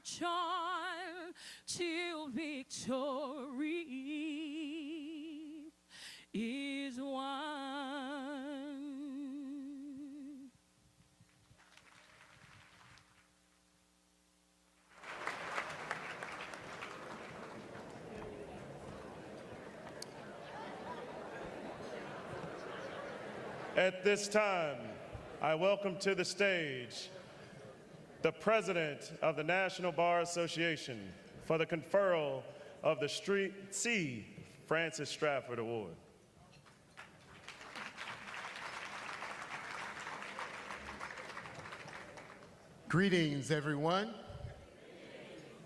charm till victory is won. At this time, I welcome to the stage the President of the National Bar Association for the conferral of the C. Francis Stratford Award. Greetings, everyone.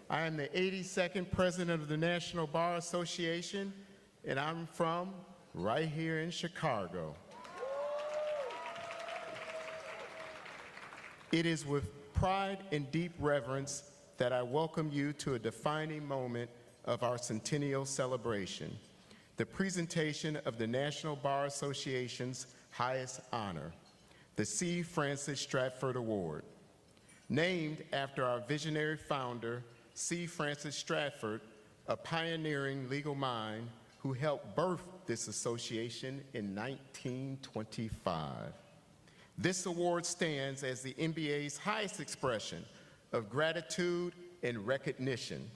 I am the 82nd President of the National Bar Association, and I'm from right here in Chicago. It is with pride and deep reverence that I welcome you to a defining moment of our centennial celebration, the presentation of the National Bar Association's highest honor, the C. Francis Stratford Award. Named after our visionary founder, C. Francis Stratford, a pioneering legal mind who helped birth this association in 1925. This award stands as the NBA's highest expression of gratitude and recognition.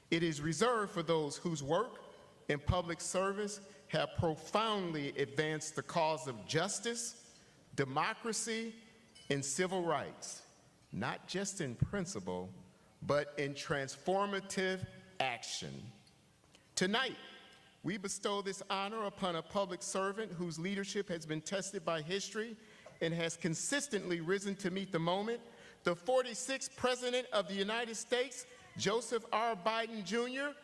It is reserved for those whose work in public service have profoundly advanced the cause of justice, democracy, and civil rights, not just in principle, but in transformative action. Tonight, we bestow this honor upon a public servant whose leadership has been tested by history and has consistently risen to meet the moment, the 46th President of the United States, Joseph R. Biden, Jr.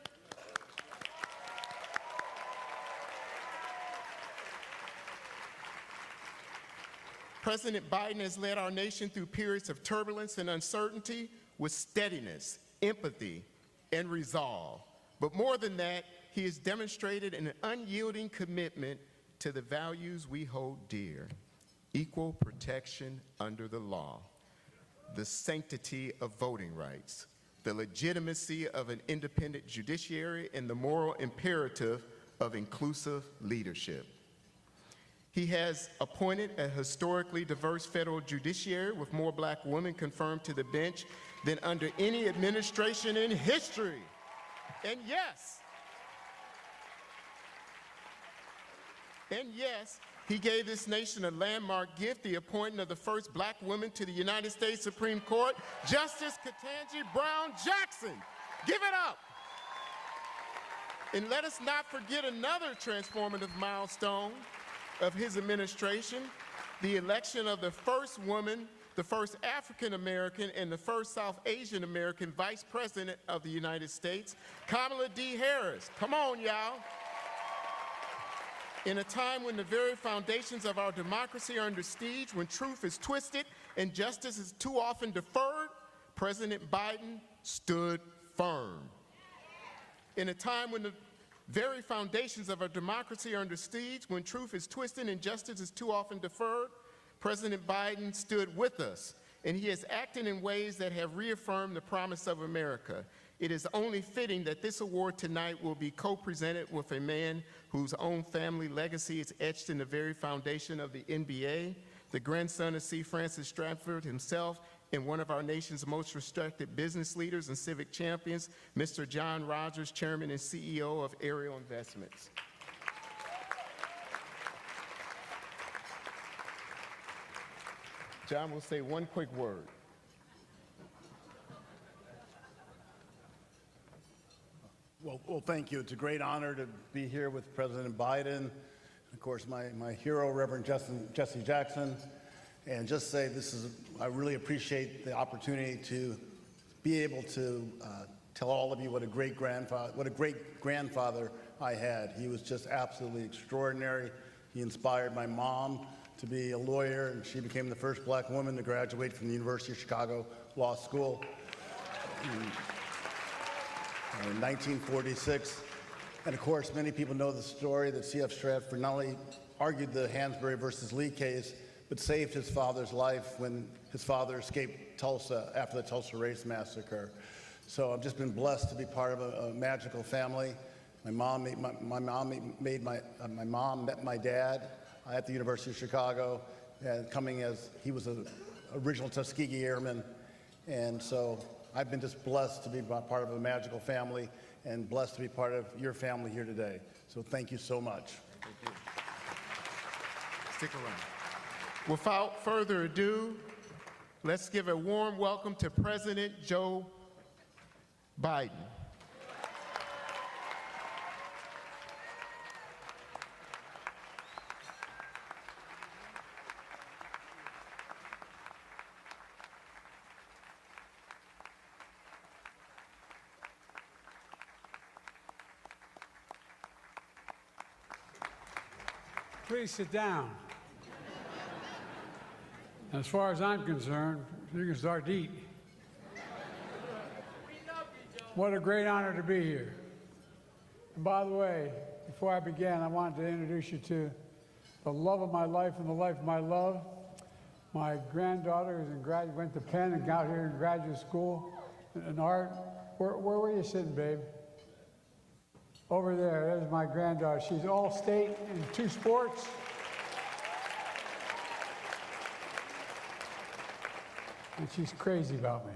President Biden has led our nation through periods of turbulence and uncertainty with steadiness, empathy, and resolve. But more than that, he has demonstrated an unyielding commitment to the values we hold dear: equal protection under the law, the sanctity of voting rights, the legitimacy of an independent judiciary, and the moral imperative of inclusive leadership. He has appointed a historically diverse federal judiciary with more Black women confirmed to the bench than under any administration in history. And yes, he gave this nation a landmark gift, the appointment of the first Black woman to the United States Supreme Court, Justice Ketanji Brown Jackson. Give it up. And let us not forget another transformative milestone of his administration, the election of the first woman, the first African American, and the first South Asian American Vice President of the United States, Kamala D. Harris. Come on, y'all. In a time when the very foundations of our democracy are under siege, when truth is twisted and justice is too often deferred, President Biden stood firm. In a time when the very foundations of our democracy are under siege, when truth is twisted and justice is too often deferred, President Biden stood with us, and he has acted in ways that have reaffirmed the promise of America. It is only fitting that this award tonight will be co-presented with a man whose own family legacy is etched in the very foundation of the NBA, the grandson of C. Francis Stratford himself, and one of our nation's most respected business leaders and civic champions, Mr. John Rogers, Chairman and CEO of Ariel Investments. John will say one quick word. Well, thank you. It's a great honor to be here with President Biden, of course, my hero, Reverend Jesse Jackson, and just say I really appreciate the opportunity to be able to tell all of you what a great grandfather I had. He was just absolutely extraordinary. He inspired my mom to be a lawyer, and she became the first Black woman to graduate from the University of Chicago Law School in 1946. And of course, many people know the story that C.F. Stratford not only argued the Hansberry versus Lee case, but saved his father's life when his father escaped Tulsa after the Tulsa Race Massacre. So I've just been blessed to be part of a magical family. My mom met my dad at the University of Chicago, coming as he was an original Tuskegee Airman. And so I've been just blessed to be part of a magical family and blessed to be part of your family here today. So thank you so much. Thank you. Stick around. Without further ado, let's give a warm welcome to President Joe Biden. Please sit down. As far as I'm concerned, you can start to eat. What a great honor to be here. And by the way, before I begin, I wanted to introduce you to the love of my life and the life of my love. My granddaughter is went to Penn and got here in graduate school in art. Where were you sitting, babe? Over there, there's my granddaughter. She's all state in 2 sports. And she's crazy about me.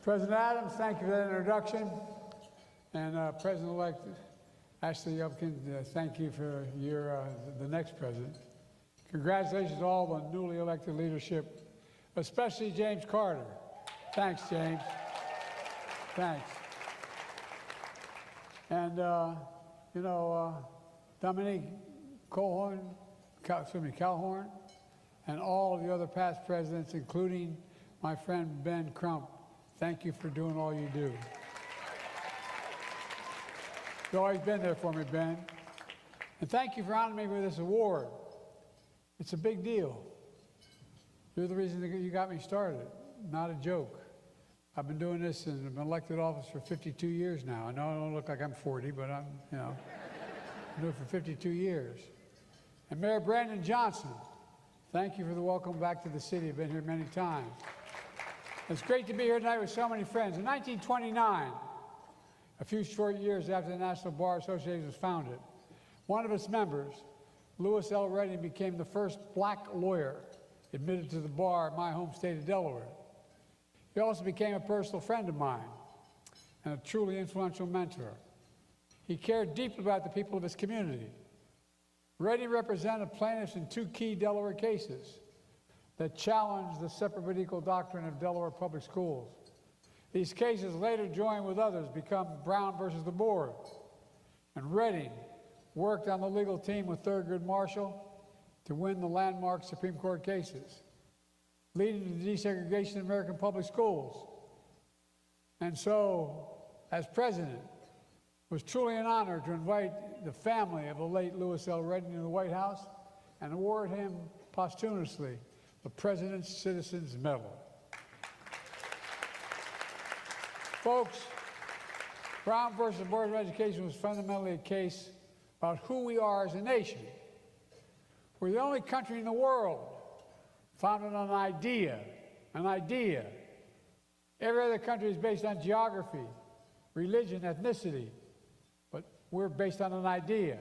President Adams, thank you for that introduction. And President-elect Ashley Yupkin, thank you for the next president. Congratulations to all the newly elected leadership, especially James Carter. Thanks, James. Thanks. And, Dominique Calhoun, and all of the other past presidents, including my friend Ben Crump, thank you for doing all you do. You've always been there for me, Ben. And thank you for honoring me with this award. It's a big deal. You're the reason that you got me started, not a joke. I've been doing this and I've been elected office for 52 years now. I know I don't look like I'm 40, but I'm doing it for 52 years. And Mayor Brandon Johnson, thank you for the welcome back to the city. I've been here many times. It's great to be here tonight with so many friends. In 1929, a few short years after the National Bar Association was founded, one of its members, Lewis L. Redding, became the first black lawyer admitted to the bar in my home state of Delaware. He also became a personal friend of mine and a truly influential mentor. He cared deeply about the people of his community. Redding represented plaintiffs in 2 key Delaware cases that challenged the separate but equal doctrine of Delaware public schools. These cases later joined with others become Brown versus the board. And Redding worked on the legal team with Thurgood Marshall to win the landmark Supreme Court cases, leading to the desegregation of American public schools. And so, as president, it was truly an honor to invite the family of the late Lewis L. Redding to the White House and award him posthumously the President's Citizens Medal. Folks, Brown versus Board of Education was fundamentally a case about who we are as a nation. We're the only country in the world founded on an idea. Every other country is based on geography, religion, ethnicity, but we're based on an idea,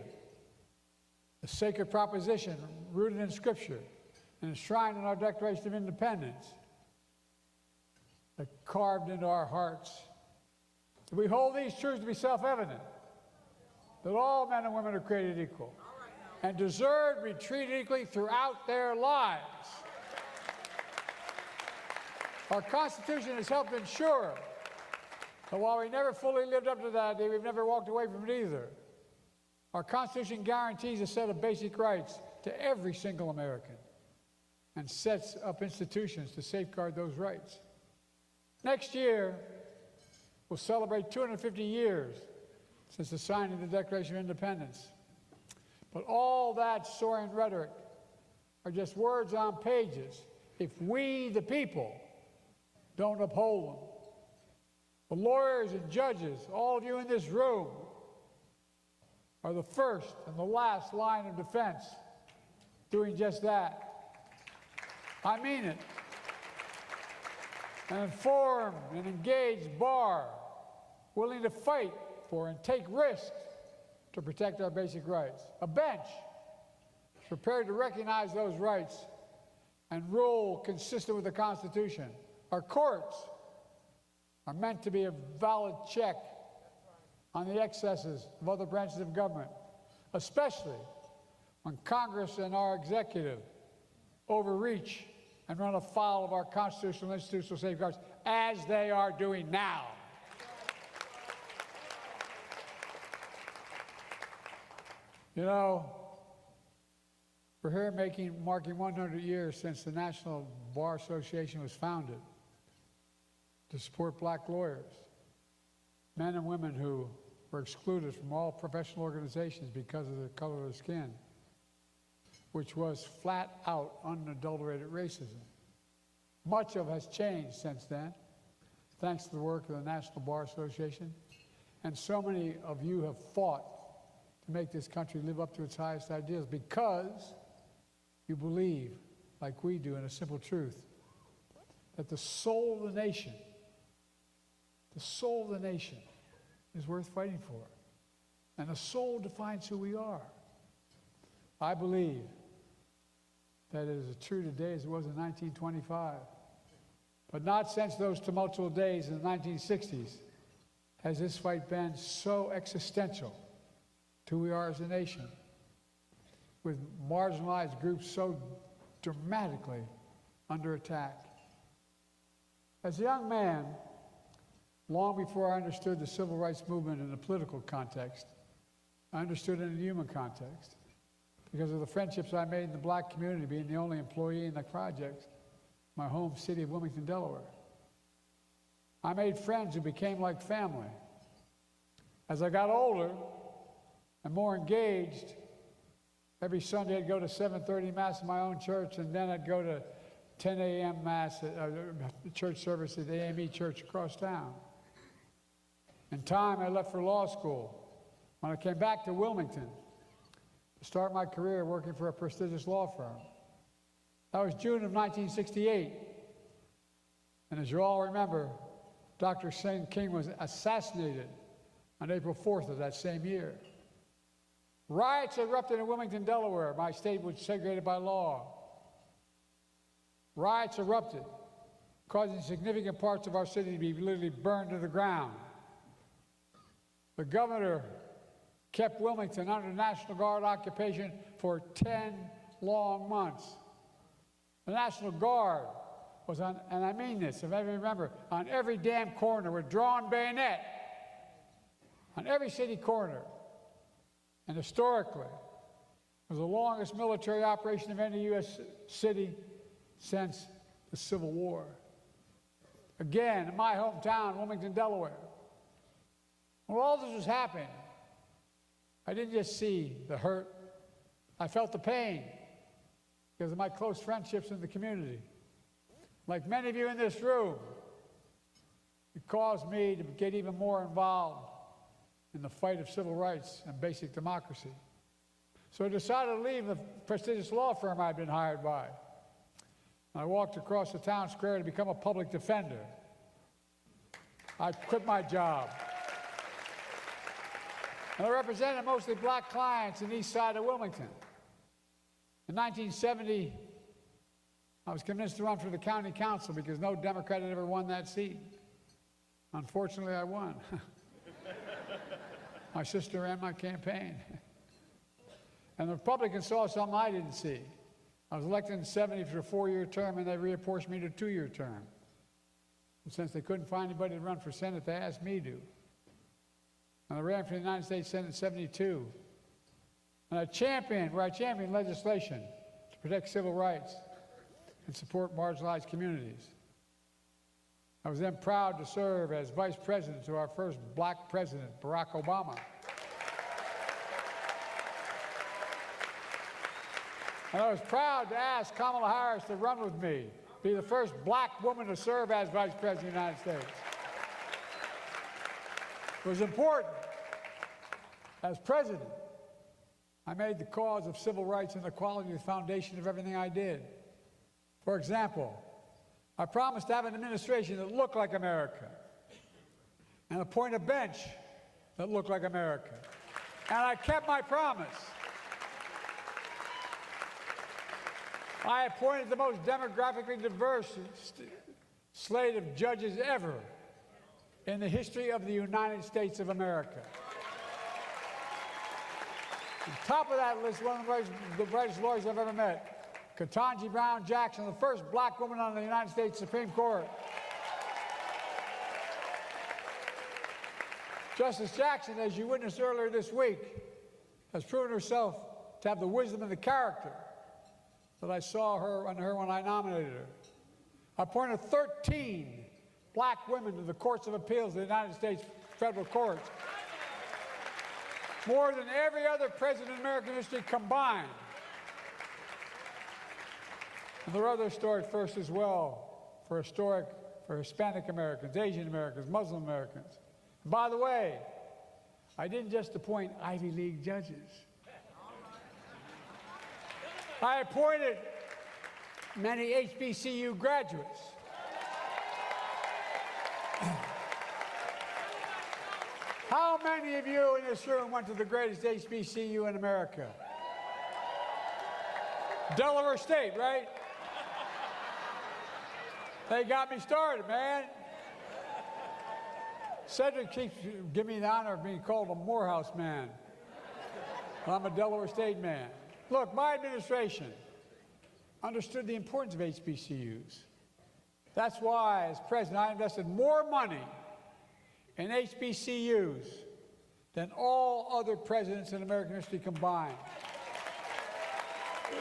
a sacred proposition rooted in Scripture and enshrined in our Declaration of Independence, that carved into our hearts. We hold these truths to be self-evident, that all men and women are created equal and deserve to be treated equally throughout their lives. Our Constitution has helped ensure that while we never fully lived up to that idea, we've never walked away from it either. Our Constitution guarantees a set of basic rights to every single American and sets up institutions to safeguard those rights. Next year, we'll celebrate 250 years since the signing of the Declaration of Independence. But all that soaring rhetoric are just words on pages if we, the people, don't uphold them. The lawyers and judges, all of you in this room, are the first and the last line of defense doing just that. I mean it. An informed and engaged bar willing to fight for and take risks to protect our basic rights. A bench prepared to recognize those rights and rule consistent with the Constitution. Our courts are meant to be a valid check on the excesses of other branches of government, especially when Congress and our executive overreach and run afoul of our constitutional and institutional safeguards, as they are doing now. You know, we're here marking 100 years since the National Bar Association was founded to support black lawyers, men and women who were excluded from all professional organizations because of the color of their skin, which was flat out unadulterated racism. Much of it has changed since then, thanks to the work of the National Bar Association, and so many of you have fought to make this country live up to its highest ideals because you believe, like we do, in a simple truth, that the soul of the nation is worth fighting for. And the soul defines who we are. I believe that it is as true today as it was in 1925. But not since those tumultuous days in the 1960s has this fight been so existential to who we are as a nation, with marginalized groups so dramatically under attack. As a young man, long before I understood the civil rights movement in a political context, I understood it in a human context because of the friendships I made in the black community, being the only employee in the project, my home city of Wilmington, Delaware. I made friends who became like family. As I got older and more engaged, every Sunday I'd go to 7:30 Mass in my own church, and then I'd go to 10 a.m. Mass, church service at the AME church across town. In time, I left for law school. When I came back to Wilmington to start my career working for a prestigious law firm. That was June of 1968. And as you all remember, Dr. King was assassinated on April 4th of that same year. Riots erupted in Wilmington, Delaware, my state was segregated by law. Riots erupted, causing significant parts of our city to be literally burned to the ground. The governor kept Wilmington under National Guard occupation for 10 long months. The National Guard was on, and I mean this, if I remember, on every damn corner with drawn bayonet, on every city corner. And historically, it was the longest military operation of any U.S. city since the Civil War. Again, in my hometown, Wilmington, Delaware. When all this was happening, I didn't just see the hurt, I felt the pain because of my close friendships in the community. Like many of you in this room, it caused me to get even more involved in the fight of civil rights and basic democracy. So I decided to leave the prestigious law firm I'd been hired by. I walked across the town square to become a public defender. I quit my job. And I represented mostly black clients in the east side of Wilmington. In 1970, I was convinced to run for the county council because no Democrat had ever won that seat. Unfortunately, I won. My sister ran my campaign. And the Republicans saw something I didn't see. I was elected in 70 for a 4-year term, and they reapportioned me to a 2-year term. And since they couldn't find anybody to run for Senate, they asked me to. And I ran for the United States Senate in 72. And I championed legislation to protect civil rights and support marginalized communities. I was then proud to serve as vice president to our first black president, Barack Obama. And I was proud to ask Kamala Harris to run with me, be the first black woman to serve as vice president of the United States. It was important, as president, I made the cause of civil rights and equality the foundation of everything I did. For example, I promised to have an administration that looked like America and appoint a bench that looked like America. And I kept my promise. I appointed the most demographically diverse slate of judges ever in the history of the United States of America. On top of that list, one of the brightest lawyers I've ever met, Ketanji Brown Jackson, the first black woman on the United States Supreme Court. Justice Jackson, as you witnessed earlier this week, has proven herself to have the wisdom and the character that I saw under her when I nominated her. I appointed 13 black women to the courts of appeals of the United States federal courts. More than every other president in American history combined. And there are other historic firsts as well for Hispanic Americans, Asian Americans, Muslim Americans. And by the way, I didn't just appoint Ivy League judges. I appointed many HBCU graduates. How many of you in this room went to the greatest HBCU in America? Delaware State, right? They got me started, man. Cedric keeps giving me the honor of being called a Morehouse man. I'm a Delaware State man. Look, my administration understood the importance of HBCUs. That's why, as president, I invested more money in HBCUs than all other presidents in American history combined.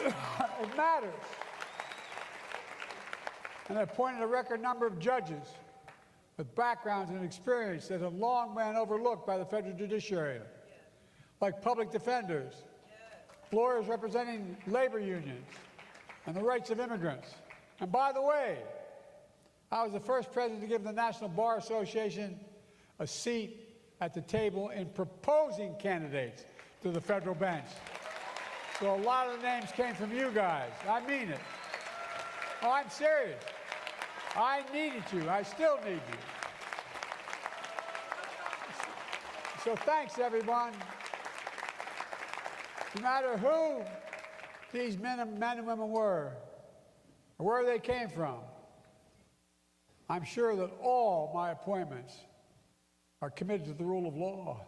It matters. And I appointed a record number of judges with backgrounds and experience that have long been overlooked by the federal judiciary, like public defenders, lawyers representing labor unions, and the rights of immigrants. And by the way, I was the first president to give the National Bar Association a seat at the table in proposing candidates to the federal bench. So a lot of the names came from you guys. I mean it. Oh, I'm serious. I needed you. I still need you. So thanks, everyone. No matter who these men and women were, or where they came from, I'm sure that all my appointments are committed to the rule of law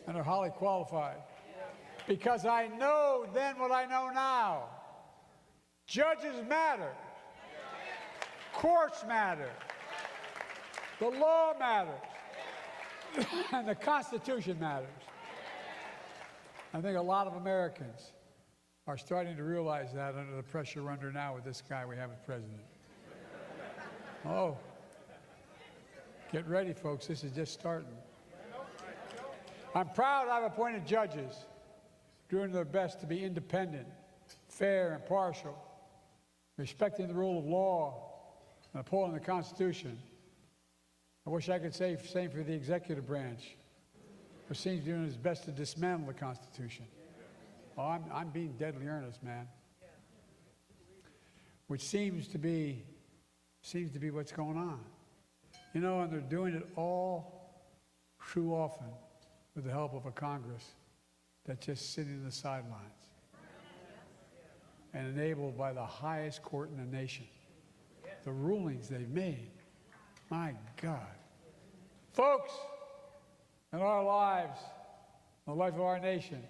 and are highly qualified. Because I know then what I know now. Judges matter. Courts matter. The law matters. And the Constitution matters. I think a lot of Americans are starting to realize that under the pressure we're under now with this guy we have as president. Oh, get ready, folks. This is just starting. I'm proud I've appointed judges doing their best to be independent, fair, and partial, respecting the rule of law, and upholding the Constitution. I wish I could say the same for the executive branch, which seems to be doing its best to dismantle the Constitution. Oh, I'm being deadly earnest, man. Which seems to be what's going on. You know, and they're doing it all too often with the help of a Congress that's just sitting in the sidelines and enabled by the highest court in the nation. The rulings they've made, my God. Folks, in our lives, in the life of our nation,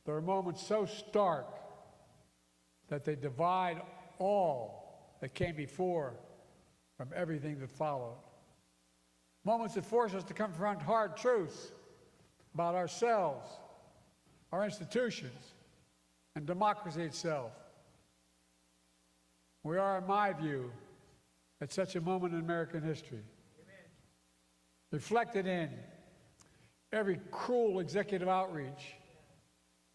there are moments so stark that they divide all that came before from everything that followed. Moments that force us to confront hard truths about ourselves, our institutions, and democracy itself. We are, in my view, at such a moment in American history. Amen. Reflected in every cruel executive outreach,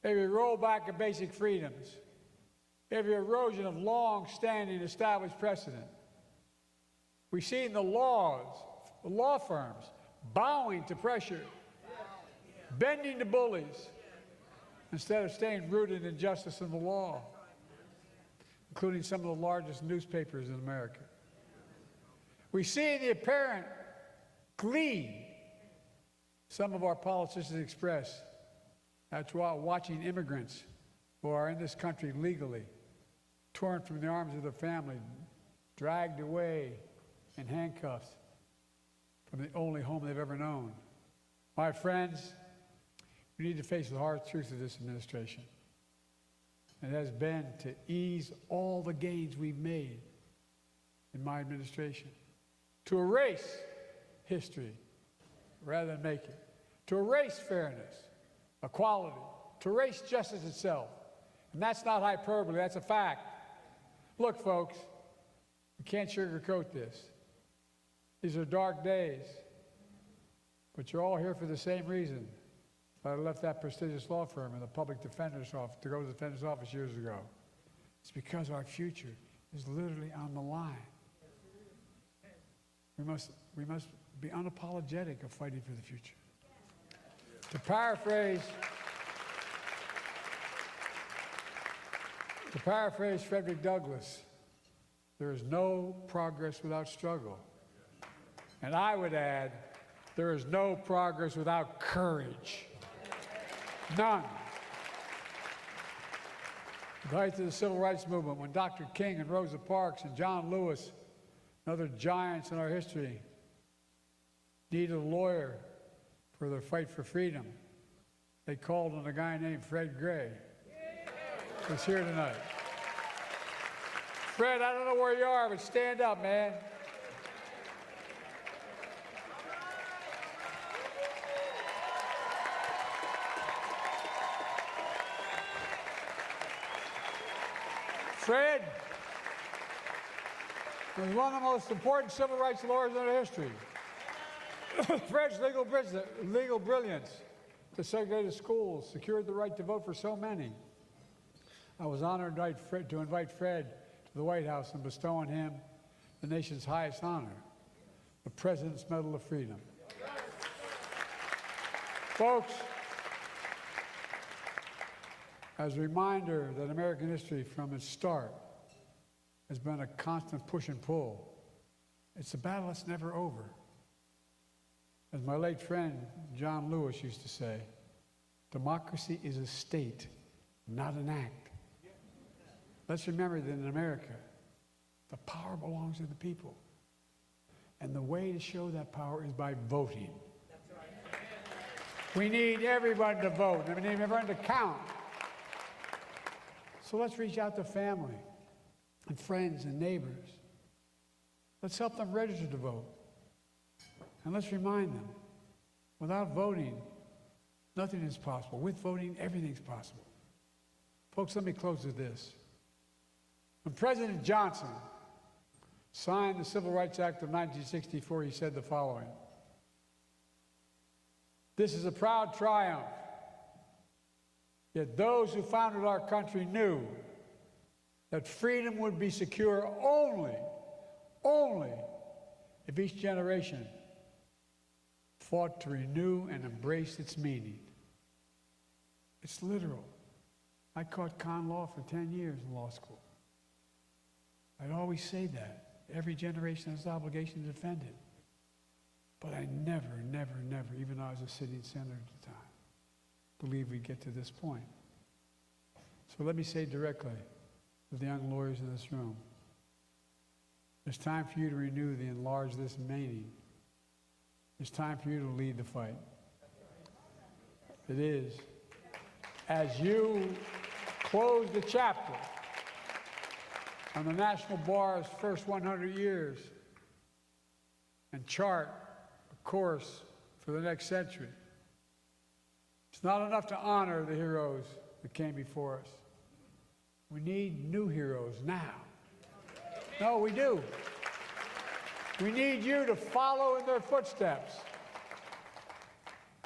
every rollback of basic freedoms, every erosion of long-standing established precedent. We've seen the law firms bowing to pressure, bending to bullies, instead of staying rooted in justice and the law, including some of the largest newspapers in America. We see the apparent glee some of our politicians express that's while watching immigrants who are in this country legally, torn from the arms of their family, dragged away in handcuffs from the only home they've ever known. My friends, we need to face the hard truth of this administration. It has been to ease all the gains we've made in my administration, to erase history rather than make it, to erase fairness, equality, to erase justice itself. And that's not hyperbole, that's a fact. Look, folks, we can't sugarcoat this. These are dark days, but you're all here for the same reason. I left that prestigious law firm and the public defender's office to go to the defender's office years ago. It's because our future is literally on the line. We must be unapologetic of fighting for the future. To paraphrase Frederick Douglass, there is no progress without struggle. And I would add, there is no progress without courage. None. At the height of the Civil Rights Movement, when Dr. King and Rosa Parks and John Lewis and other giants in our history needed a lawyer for their fight for freedom, they called on a guy named Fred Gray, who's here tonight. Fred, I don't know where you are, but stand up, man. Fred was one of the most important civil rights lawyers in our history. Fred's legal brilliance desegregated schools, secured the right to vote for so many. I was honored to invite Fred to the White House and bestow on him the nation's highest honor, the President's Medal of Freedom. Folks, as a reminder that American history from its start has been a constant push and pull, it's a battle that's never over. As my late friend John Lewis used to say, democracy is a state, not an act. Let's remember that in America, the power belongs to the people. And the way to show that power is by voting. We need everyone to vote, and we need everyone to count. So let's reach out to family and friends and neighbors. Let's help them register to vote. And let's remind them, without voting, nothing is possible. With voting, everything's possible. Folks, let me close with this. When President Johnson signed the Civil Rights Act of 1964, he said the following: "This is a proud triumph. Yet those who founded our country knew that freedom would be secure only if each generation fought to renew and embrace its meaning." It's literal. I taught con law for 10 years in law school. I'd always say that. Every generation has an obligation to defend it. But I never, even though I was a sitting senator at the time, believed we'd get to this point. So let me say directly to the young lawyers in this room, it's time for you to renew the enlarge this meaning. It's time for you to lead the fight. It is. As you close the chapter on the National Bar's first 100 years and chart a course for the next century, it's not enough to honor the heroes that came before us. We need new heroes now. No, we do. We need you to follow in their footsteps.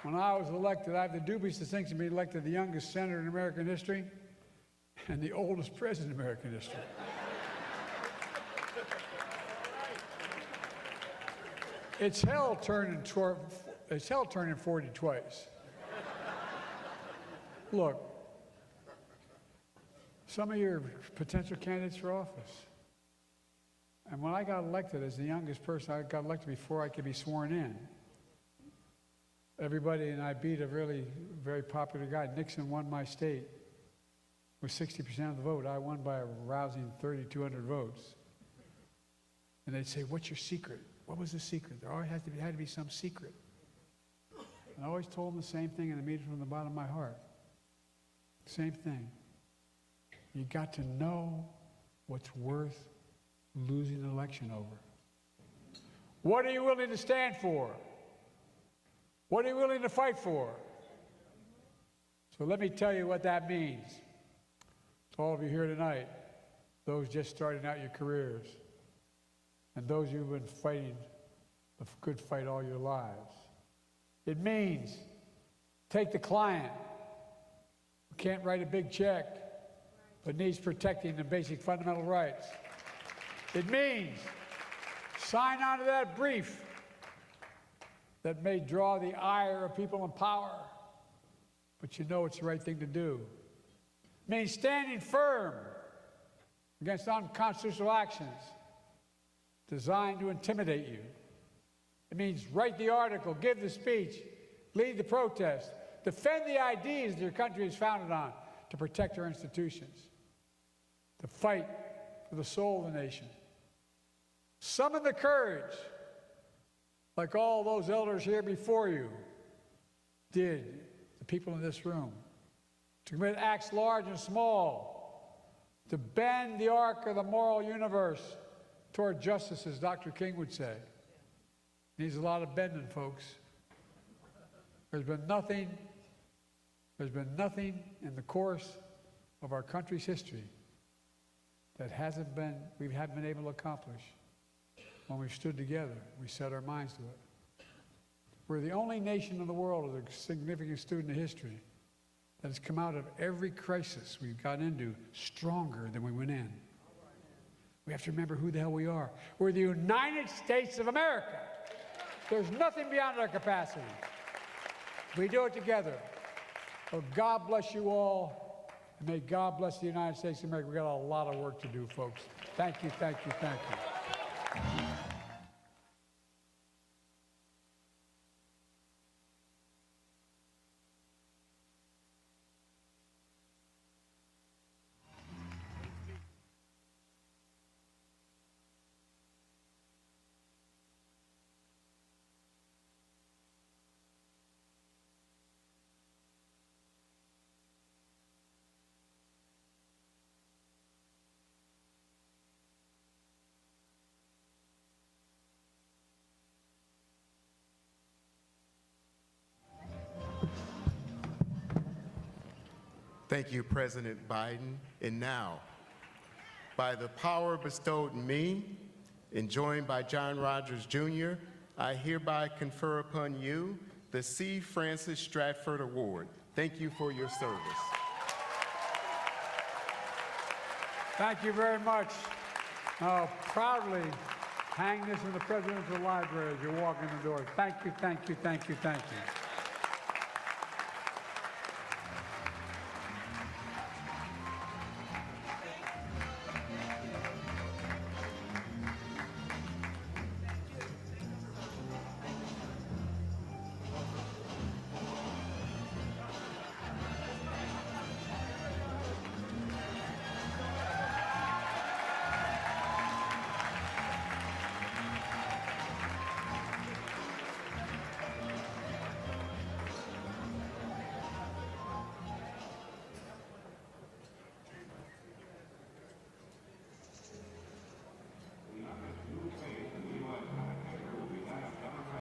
When I was elected, I have the dubious distinction of being elected the youngest senator in American history and the oldest president in American history. It's hell turning 40 twice. Look, some of you are potential candidates for office. And when I got elected as the youngest person, I got elected before I could be sworn in. Everybody, and I beat a really very popular guy. Nixon won my state with 60% of the vote. I won by a rousing 3,200 votes. And they'd say, what's your secret? What was the secret? There always had to be some secret. And I always told them the same thing, and I mean it from the bottom of my heart. Same thing. You got to know what's worth losing an election over. What are you willing to stand for? What are you willing to fight for? So let me tell you what that means. To all of you here tonight, those just starting out your careers, and those who've been fighting the good fight all your lives. It means take the client who can't write a big check but needs protecting the basic fundamental rights. It means sign on to that brief that may draw the ire of people in power, but you know it's the right thing to do. It means standing firm against unconstitutional actions designed to intimidate you. It means write the article, give the speech, lead the protest, defend the ideas your country is founded on to protect our institutions, to fight for the soul of the nation. Summon the courage, like all those elders here before you did, the people in this room, to commit acts large and small, to bend the arc of the moral universe toward justice, as Dr. King would say. Needs a lot of bending, folks. There's been nothing in the course of our country's history that we haven't been able to accomplish when we've stood together, we set our minds to it. We're the only nation in the world with a significant student of history that has come out of every crisis we've gotten into stronger than we went in. We have to remember who the hell we are. We're the United States of America. There's nothing beyond our capacity. We do it together. So God bless you all, and may God bless the United States of America. We've got a lot of work to do, folks. Thank you, thank you, thank you. Thank you, President Biden. And now, by the power bestowed in me and joined by John Rogers, Jr., I hereby confer upon you the C. Francis Stratford Award. Thank you for your service. Thank you very much. I'll proudly hang this in the Presidential Library as you walk in the door. Thank you, thank you, thank you, thank you.